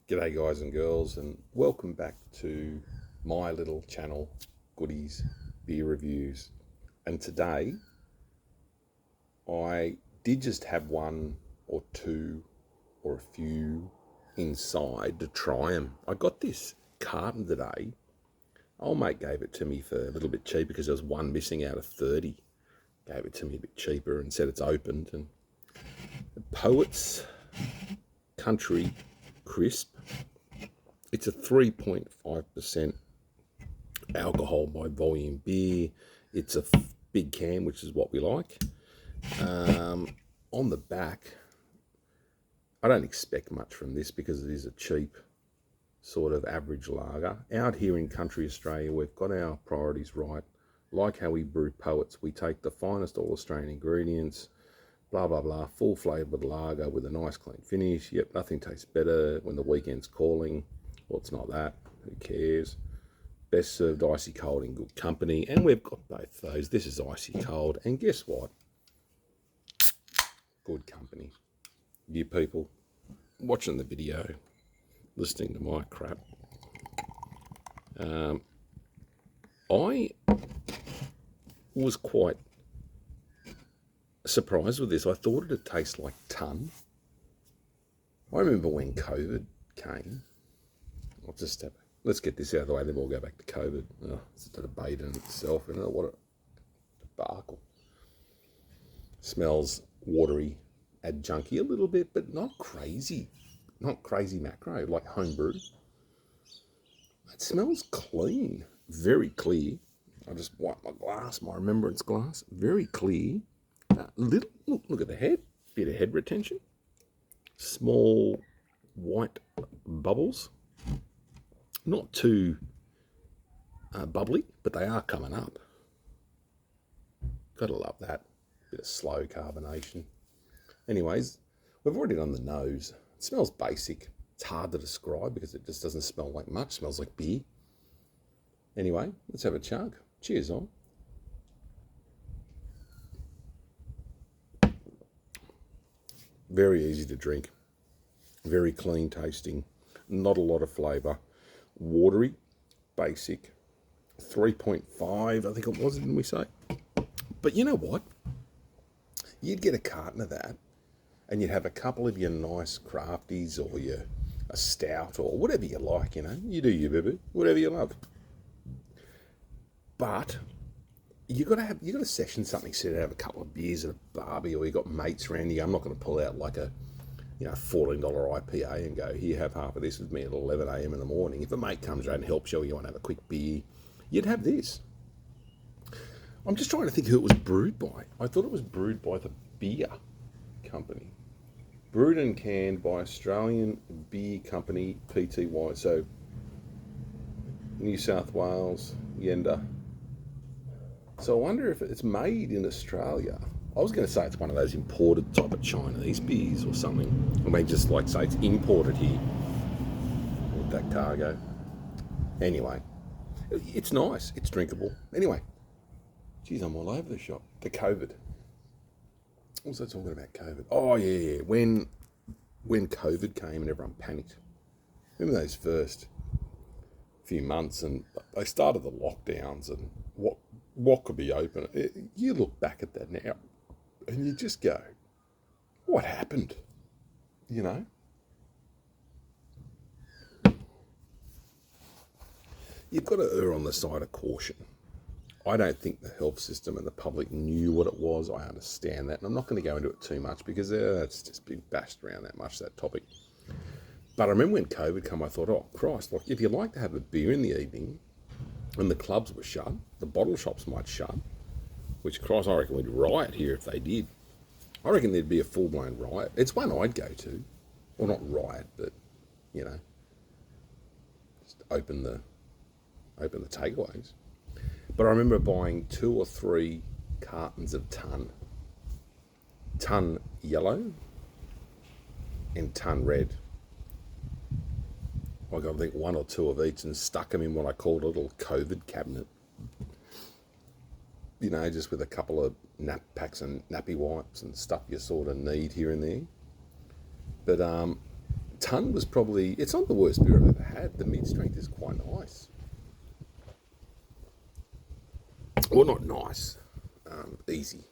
G'day guys and girls, and welcome back to my little channel, Goodies Beer Reviews. And today I did just have one or two or a few inside to try them. I got this carton today. Old mate gave it to me for a little bit cheaper because there was one missing out of 30. Gave it to me a bit cheaper and said it's opened. And the Poets Country Crisp. It's a 3.5% alcohol by volume beer. It's a big can, which is what we like. On the back, I don't expect much from this because it is a cheap sort of average lager. Out here in country Australia, we've got our priorities right. Like how we brew Poets, we take the finest all Australian ingredients, blah, blah, blah, full flavoured lager with a nice clean finish. Yep, nothing tastes better when the weekend's calling. Well, it's not that. Who cares? Best served icy cold in good company. And we've got both those. This is icy cold. And guess what? Good company. You people watching the video, listening to my crap. I was quite surprised with this. I thought it'd taste like ton. I remember when COVID came. Let's get this out of the way, then we'll go back to COVID. Oh, it's a debate in itself. You know what a debacle. Smells watery, adjunky a little bit, but not crazy. Not crazy macro, like homebrew. It smells clean, very clear. I just wiped my glass, my remembrance glass, very clear. Look at the head, bit of head retention. Small white bubbles. Not too bubbly, but they are coming up. Gotta love that. Bit of slow carbonation. Anyways, we've already done the nose. It smells basic. It's hard to describe because it just doesn't smell like much. It smells like beer. Anyway, let's have a chug. Cheers on. Very easy to drink. Very clean tasting. Not a lot of flavour. Watery, basic, 3.5, I think it was, didn't we say? But you know what? You'd get a carton of that, and you'd have a couple of your nice crafties or a stout or whatever you like, you know. You do your boo-boo, whatever you love. But you got to session something, sit down, have a couple of beers at a barbie, or you got mates around you. I'm not going to pull out like a $14 IPA and go, here, have half of this with me at 11 a.m. in the morning. If a mate comes around and helps you, or you want to have a quick beer, you'd have this. I'm just trying to think who it was brewed by. I thought it was brewed by the beer company. Brewed and canned by Australian Beer Company, Pty. So, New South Wales, Yenda. So I wonder if it's made in Australia. I was going to say it's one of those imported type of Chinese beers or something. I mean, just like say it's imported here with that cargo. Anyway, it's nice. It's drinkable. Anyway, geez, I'm all over the shop. The COVID. What was I talking about COVID? Oh, yeah. When COVID came and everyone panicked. Remember those first few months and they started the lockdowns and what could be open. You look back at that now. And you just go, what happened? You know? You've got to err on the side of caution. I don't think the health system and the public knew what it was. I understand that. And I'm not going to go into it too much because that's just been bashed around that much, that topic. But I remember when COVID came, I thought, oh, Christ, like if you'd like to have a beer in the evening and the clubs were shut, the bottle shops might shut, which, Christ, I reckon we'd riot here if they did. I reckon there'd be a full-blown riot. It's one I'd go to. Well, not riot, but, just open the takeaways. But I remember buying 2 or 3 cartons of Ton Yellow and Ton Red. I got, I think, 1 or 2 of each and stuck them in what I called a little COVID cabinet. Just with a couple of nap packs and nappy wipes and stuff you sort of need here and there. But ton was probably, it's not the worst beer I've ever had. The mid-strength is quite nice. Well, not nice, easy,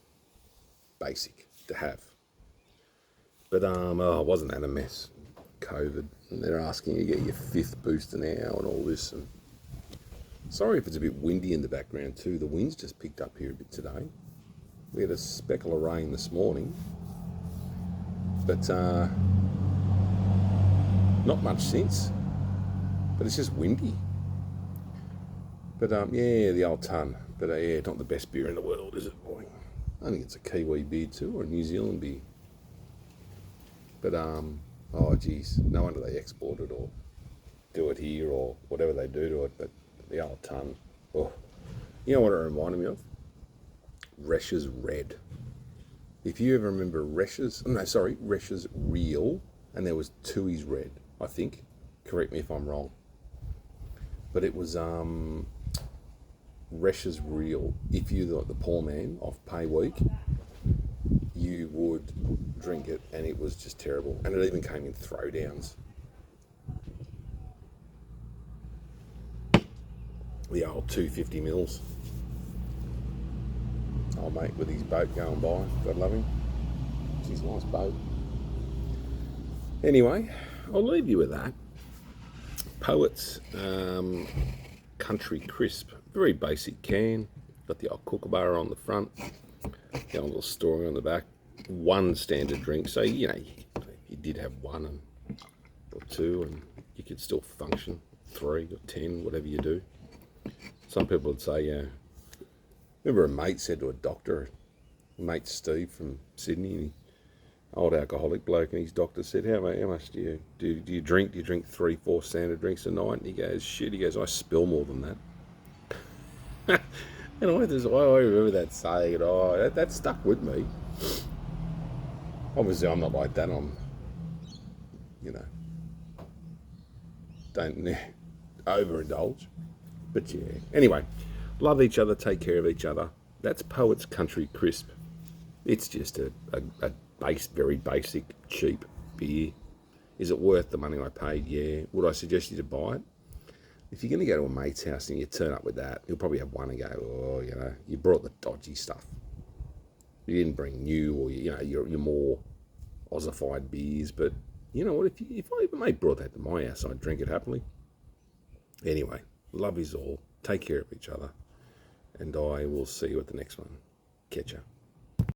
basic to have. But wasn't that a mess? COVID, and they're asking you to get your 5th booster now and all this. And sorry if it's a bit windy in the background too. The wind's just picked up here a bit today. We had a speckle of rain this morning, but not much since. But it's just windy. But yeah, the old ton. But yeah, not the best beer in the world, is it, boy? I think it's a Kiwi beer too, or a New Zealand beer. But oh geez, no wonder they export it or do it here or whatever they do to it. But the old ton, oh, you know what it reminded me of? Resch's Red. If you ever remember Resch's Real, and there was Tooheys Red, I think. Correct me if I'm wrong. But it was Resch's Real. If you're the poor man off pay week, you would drink it, and it was just terrible. And it even came in throwdowns. The old 250 mils. Old mate with his boat going by. God love him. It's his nice boat. Anyway, I'll leave you with that. Poets Country Crisp. Very basic can. Got the old kookaburra on the front. The old little story on the back. One standard drink. So, you know, you did have one or two, and you could still function. 3 or 10, whatever you do. Some people would say, remember a mate said to a doctor, mate Steve from Sydney, old alcoholic bloke, and his doctor said, how much do you drink? Do you drink 3, 4 standard drinks a night? And he goes, shit, I spill more than that. And I remember that saying, and that stuck with me. Obviously, I'm not like that. I'm, don't overindulge. But yeah, anyway, love each other, take care of each other. That's Poets Country Crisp. It's just a very basic, cheap beer. Is it worth the money I paid? Yeah. Would I suggest you to buy it? If you're going to go to a mate's house and you turn up with that, you'll probably have one and go, you brought the dodgy stuff. You didn't bring new, or your more ossified beers. But you know what? If a mate brought that to my house, I'd drink it happily. Anyway, love is all. Take care of each other, and I will see you at the next one. Catch ya.